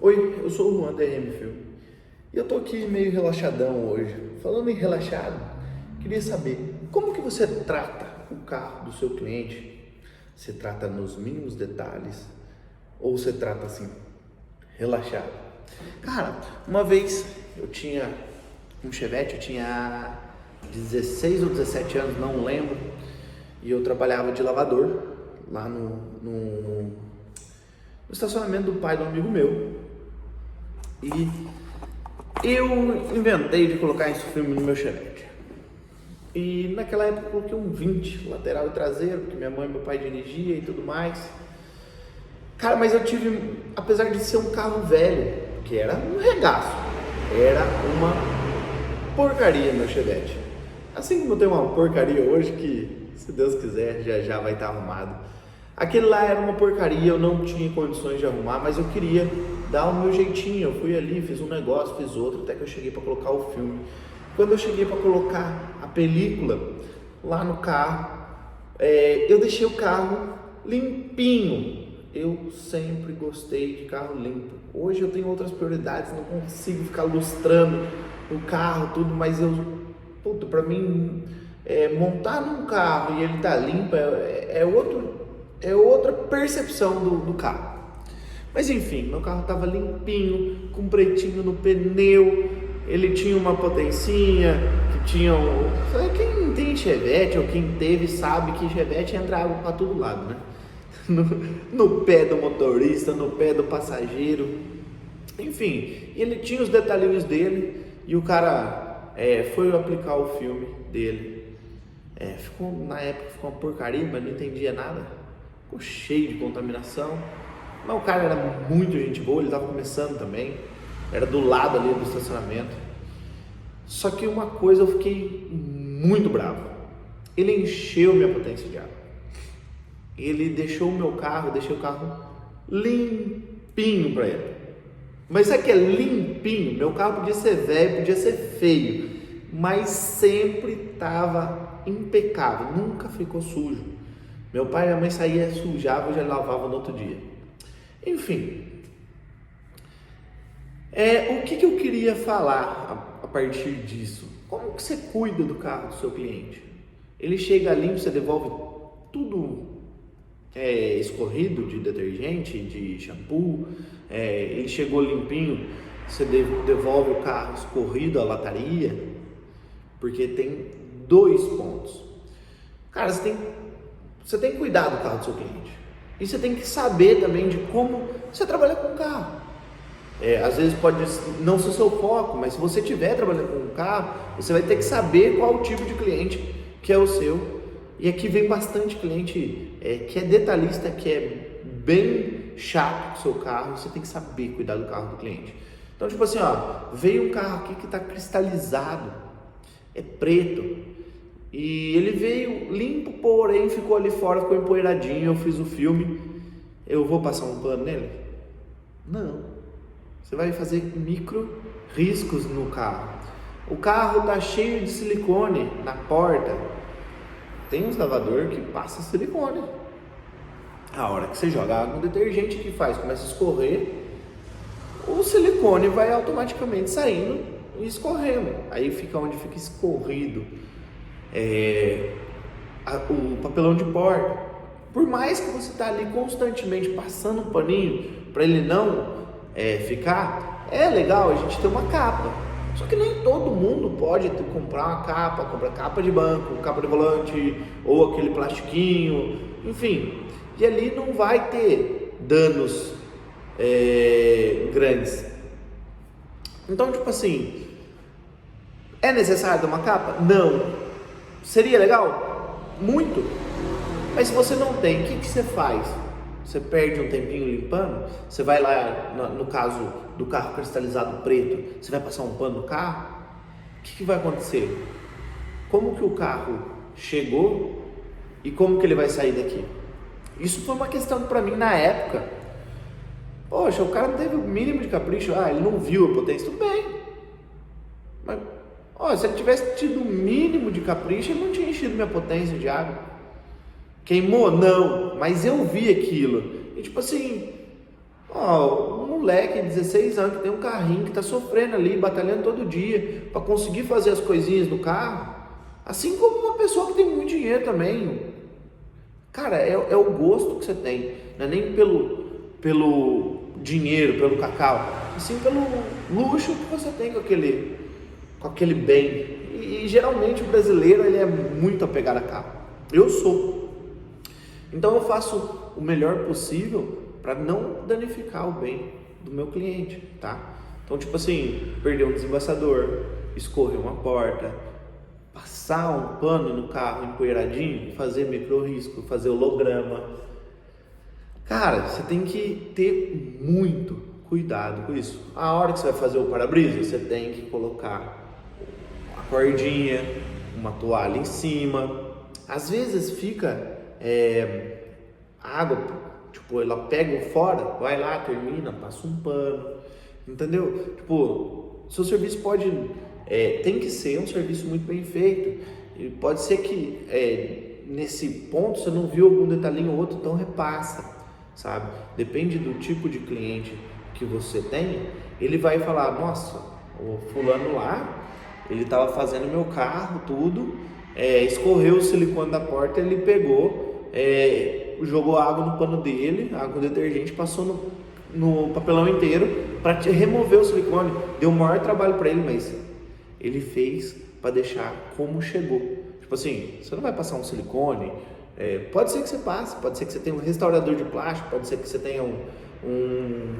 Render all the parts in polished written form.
Oi, eu sou o Juan da RM Film e eu tô aqui meio relaxadão hoje. Falando em relaxado, queria saber como que você trata o carro do seu cliente? Você trata nos mínimos detalhes ou você trata assim, relaxado? Cara, uma vez eu tinha um Chevette, eu tinha 16 ou 17 anos, não lembro, e eu trabalhava de lavador lá no estacionamento do pai de um amigo meu. E eu inventei de colocar esse filme no meu Chevette. E naquela época eu coloquei um 20, lateral e traseiro, porque minha mãe e meu pai dirigiam e tudo mais. Cara, mas eu tive, apesar de ser um carro velho, que era um regaço, era uma porcaria meu Chevette. Assim como eu tenho uma porcaria hoje que, se Deus quiser, já vai estar arrumado. Aquele lá era uma porcaria, eu não tinha condições de arrumar, mas eu queria dar o meu jeitinho. Eu fui ali, fiz um negócio, fiz outro, até que eu cheguei para colocar o filme. Quando eu cheguei para colocar a película lá no carro, eu deixei o carro limpinho. Eu sempre gostei de carro limpo. Hoje eu tenho outras prioridades, não consigo ficar lustrando o carro, tudo, mas para mim, montar num carro e ele tá limpo é outra percepção do carro. Mas enfim, meu carro estava limpinho, com pretinho no pneu, ele tinha uma potencinha, que tinha quem tem Chevette ou quem teve sabe que Chevette entra água para todo lado, né? No pé do motorista, no pé do passageiro, enfim, ele tinha os detalhinhos dele e o cara foi aplicar o filme dele. Na época ficou uma porcaria, mas não entendia nada, ficou cheio de contaminação. Mas o cara era muito gente boa, ele estava começando também, era do lado ali do estacionamento. Só que uma coisa eu fiquei muito bravo, ele encheu minha potência de água. Ele deixou o meu carro, deixei o carro limpinho para ele. Mas sabe que é limpinho? Meu carro podia ser velho, podia ser feio, mas sempre estava impecável, nunca ficou sujo. Meu pai e minha mãe saía, sujava e já lavava no outro dia. Enfim, o que eu queria falar a partir disso? Como que você cuida do carro do seu cliente? Ele chega limpo, você devolve tudo escorrido de detergente, de shampoo, ele chegou limpinho, você devolve o carro escorrido, a lataria, porque tem dois pontos. Cara, você tem que cuidar do carro do seu cliente. E você tem que saber também de como você trabalha com o carro. Às vezes pode não ser seu foco, mas se você estiver trabalhando com o carro, você vai ter que saber qual o tipo de cliente que é o seu. E aqui vem bastante cliente que é detalhista, que é bem chato com o seu carro. Você tem que saber cuidar do carro do cliente. Então, tipo assim, veio um carro aqui que está cristalizado, é preto. E ele veio limpo, porém ficou ali fora, ficou empoeiradinho. Eu fiz o filme, eu vou passar um pano nele? Não, você vai fazer micro riscos no carro. O carro tá cheio de silicone na porta, tem uns lavador que passa silicone. A hora que você joga água no detergente, que faz? Começa a escorrer, o silicone vai automaticamente saindo e escorrendo. Aí fica onde fica escorrido o papelão de porta. Por mais que você está ali constantemente passando um paninho para ele não ficar, é legal a gente ter uma capa. Só que nem todo mundo pode comprar uma capa, comprar capa de banco, capa de volante ou aquele plastiquinho, enfim. E ali não vai ter danos grandes. Então, tipo assim, é necessário uma capa? Não. Seria legal? Muito. Mas se você não tem, o que você faz? Você perde um tempinho limpando? Você vai lá, no caso do carro cristalizado preto, você vai passar um pano no carro? O que vai acontecer? Como que o carro chegou e como que ele vai sair daqui? Isso foi uma questão para mim na época. Poxa, o cara não teve o mínimo de capricho. Ele não viu a potência, tudo bem. Mas, se ele tivesse tido o mínimo de capricho, ele não tinha enchido minha potência de água. Queimou? Não, mas eu vi aquilo. E tipo assim, Ó, um moleque de 16 anos que tem um carrinho, que tá sofrendo ali, batalhando todo dia para conseguir fazer as coisinhas do carro, assim como uma pessoa que tem muito dinheiro também. Cara, é o gosto que você tem, não é nem pelo dinheiro, pelo cacau, assim pelo luxo que você tem com aquele bem. E geralmente o brasileiro ele é muito apegado a carro. Eu sou. Então eu faço o melhor possível para não danificar o bem do meu cliente, tá? Então, tipo assim, perder um desembaçador, escorrer uma porta, passar um pano no carro empoeiradinho, fazer micro risco, fazer holograma. Cara, você tem que ter muito cuidado com isso. A hora que você vai fazer o para-brisa, você tem que colocar a cordinha, uma toalha em cima. Às vezes fica água, tipo, ela pega fora, vai lá, termina, passa um pano, entendeu? Tipo, seu serviço tem que ser um serviço muito bem feito. E pode ser que nesse ponto você não viu algum detalhinho ou outro, então repassa, sabe? Depende do tipo de cliente que você tem, ele vai falar, nossa, o fulano lá, ele estava fazendo meu carro, tudo, escorreu o silicone da porta, ele pegou, jogou água no pano dele, água com detergente, passou no papelão inteiro para remover o silicone. Deu o maior trabalho para ele, mas ele fez para deixar como chegou. Tipo assim, você não vai passar um silicone, pode ser que você passe, pode ser que você tenha um restaurador de plástico, pode ser que você tenha um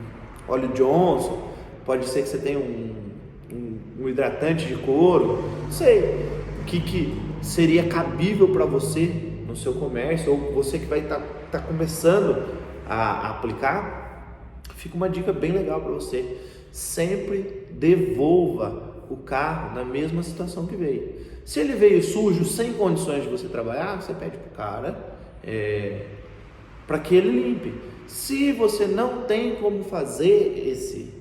óleo Johnson, pode ser que você tenha um hidratante de couro, não sei o que seria cabível para você no seu comércio, ou você que vai tá começando a aplicar. Fica uma dica bem legal para você: sempre devolva o carro na mesma situação que veio. Se ele veio sujo, sem condições de você trabalhar, você pede pro cara para que ele limpe. Se você não tem como fazer esse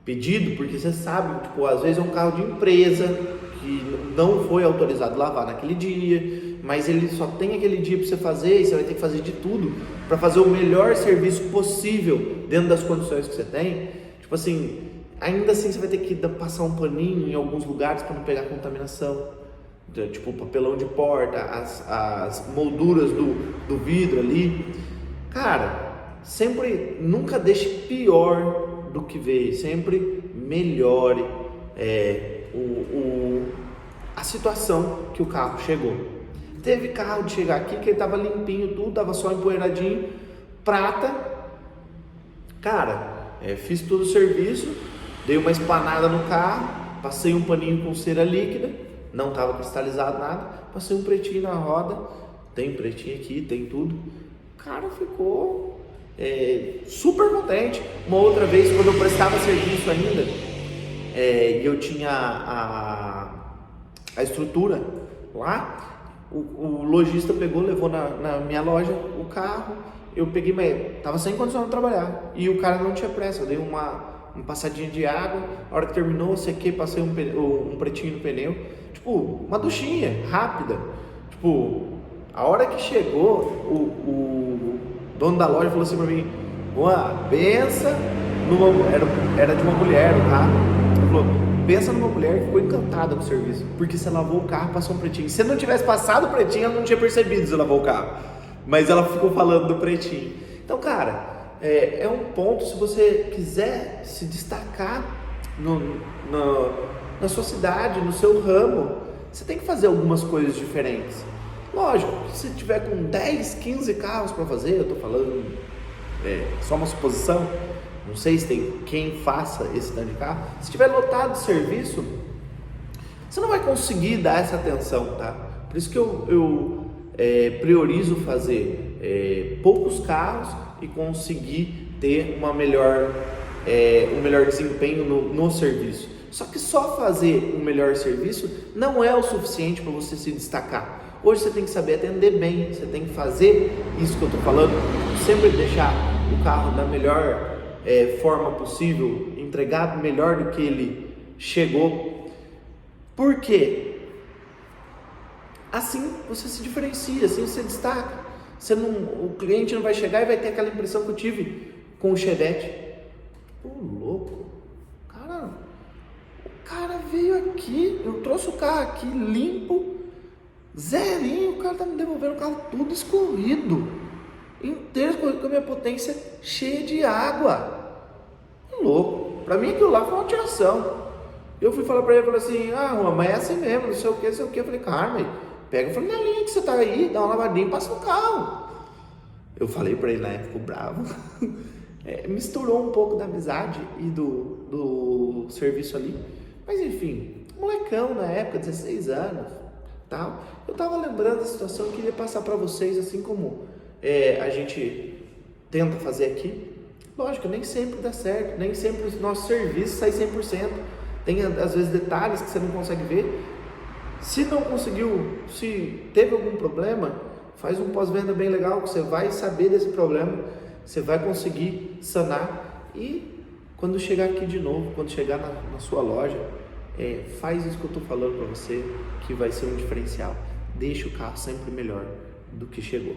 pedido, porque você sabe, tipo, às vezes é um carro de empresa que não foi autorizado lavar naquele dia, mas ele só tem aquele dia para você fazer, e você vai ter que fazer de tudo para fazer o melhor serviço possível dentro das condições que você tem. Tipo assim, ainda assim você vai ter que passar um paninho em alguns lugares para não pegar contaminação, tipo o papelão de porta, as molduras do vidro ali. Cara, sempre, nunca deixe pior do que veio, sempre melhore a situação que o carro chegou. Teve carro de chegar aqui que ele tava limpinho, tudo, tava só empoeiradinho, prata. Cara, fiz todo o serviço, dei uma espanada no carro, passei um paninho com cera líquida, não tava cristalizado nada, passei um pretinho na roda, tem pretinho aqui, tem tudo. O cara ficou super contente. Uma outra vez, quando eu prestava serviço ainda, e eu tinha a estrutura lá, o lojista pegou, levou na minha loja o carro, eu peguei, mas tava sem condição de trabalhar, e o cara não tinha pressa, eu dei uma passadinha de água, a hora que terminou eu sequei, passei um pretinho no pneu, tipo, uma duchinha rápida. Tipo, a hora que chegou, o dono da loja falou assim pra mim: Juan, pensa era de uma mulher, tá? Ele falou: pensa numa mulher que ficou encantada com o serviço, porque você lavou o carro, passou um pretinho. Se não tivesse passado o pretinho, ela não tinha percebido você lavou o carro, mas ela ficou falando do pretinho. Então, cara, é um ponto, se você quiser se destacar na sua cidade, no seu ramo, você tem que fazer algumas coisas diferentes. Lógico, se tiver com 10, 15 carros para fazer, eu tô falando só uma suposição, não sei se tem quem faça esse tanto de carro. Se tiver lotado de serviço, você não vai conseguir dar essa atenção, tá? Por isso que eu priorizo fazer poucos carros e conseguir ter um melhor desempenho no serviço. Só que só fazer um melhor serviço não é o suficiente para você se destacar. Hoje você tem que saber atender bem, você tem que fazer isso que eu estou falando, sempre deixar o carro da melhor forma possível, entregar melhor do que ele chegou. Por quê? Assim você se diferencia, assim você destaca. Você não, o cliente não vai chegar e vai ter aquela impressão que eu tive com o Chevette. Pô, louco, o cara veio aqui, eu trouxe o carro aqui limpo, zerinho, o cara tá me devolvendo o carro tudo escorrido, inteiro escorrido, com a minha potência cheia de água. Louco, pra mim aquilo lá foi uma tiração. Eu fui falar pra ele, falei assim, Juan, mas é assim mesmo, não sei o que, não sei o que. Eu falei, Carmen, pega, eu falei, na linha que você tá aí, dá uma lavadinha e passa no carro. Eu falei pra ele na época, ficou bravo. Misturou um pouco da amizade e do serviço ali. Mas enfim, molecão na época, 16 anos, tal. Eu tava lembrando da situação, eu queria passar pra vocês, assim como a gente tenta fazer aqui. Lógico, nem sempre dá certo, nem sempre o nosso serviço sai 100%. Tem às vezes detalhes que você não consegue ver. Se não conseguiu, se teve algum problema, faz um pós-venda bem legal, que você vai saber desse problema, você vai conseguir sanar. E quando chegar aqui de novo, quando chegar na sua loja, faz isso que eu estou falando para você, que vai ser um diferencial. Deixa o carro sempre melhor do que chegou.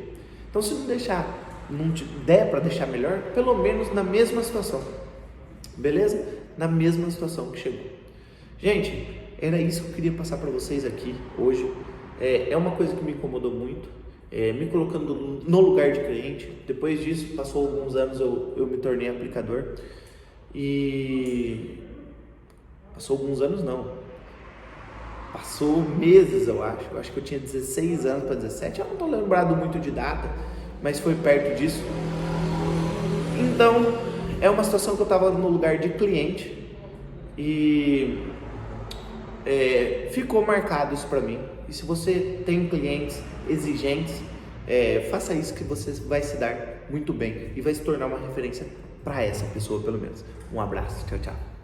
Então, se não der para deixar melhor, pelo menos na mesma situação, beleza? Na mesma situação que chegou. Gente, era isso que eu queria passar para vocês aqui hoje. É uma coisa que me incomodou muito, me colocando no lugar de cliente. Depois disso, passou alguns anos, eu me tornei aplicador. E passou alguns anos não, passou meses, eu acho que eu tinha 16 anos para 17, eu não estou lembrado muito de data, mas foi perto disso. Então, é uma situação que eu estava no lugar de cliente e ficou marcado isso para mim. E se você tem clientes exigentes, faça isso que você vai se dar muito bem e vai se tornar uma referência para essa pessoa, pelo menos. Um abraço, tchau, tchau.